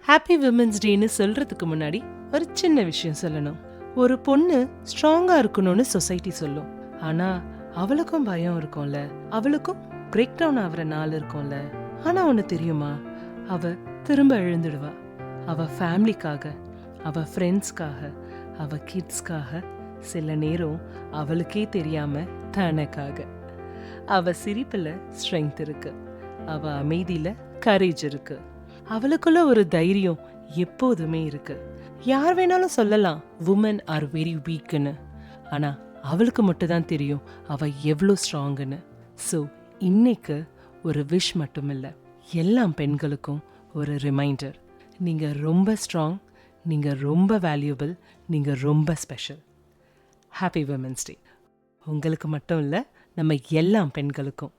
Happy women's டேன்னு சொல்றதுக்கு முன்னாடி ஒரு சின்ன விஷயம் சொல்லணும். ஒரு பொண்ணு ஸ்ட்ராங்கா இருக்கணும்னு சொசைட்டி சொல்லும். ஆனா அவளுக்கும் பயம் இருக்கும்ல, அவளுக்கும் பிரேக் டவுன் ஆகுற நாள் இருக்கும்ல. ஆனா ஒண்ணு தெரியுமா, அவ திரும்ப எழுந்துடுவா. அவ ஃபேமிலிக்காக, அவ ஃப்ரெண்ட்ஸ்க்காக, அவ கிட்ஸ்க்காக, சில நேரம் அவளுக்கே தெரியாம தனக்காக. அவ சிரிப்புல ஸ்ட்ரென்த் இருக்கு, அவ அமைதியில கரேஜ் இருக்கு, அவளுக்குள்ள ஒரு தைரியம் எப்போதுமே இருக்கு. யார் வேணாலும் சொல்லலாம் women are very weakன்னு, ஆனா அவளுக்கு மட்டும் தான் தெரியும் அவ எவ்வளோ ஸ்ட்ராங்குன்னு. ஸோ இன்னைக்கு ஒரு விஷ் மட்டும் இல்லை, எல்லா பெண்களுக்கும் ஒரு ரிமைண்டர். நீங்க ரொம்ப ஸ்ட்ராங், நீங்க ரொம்ப வேல்யூபிள், நீங்க ரொம்ப ஸ்பெஷல். Happy women's day. உங்களுக்கு மட்டும் இல்லை, நம்ம எல்லா பெண்களுக்கும்.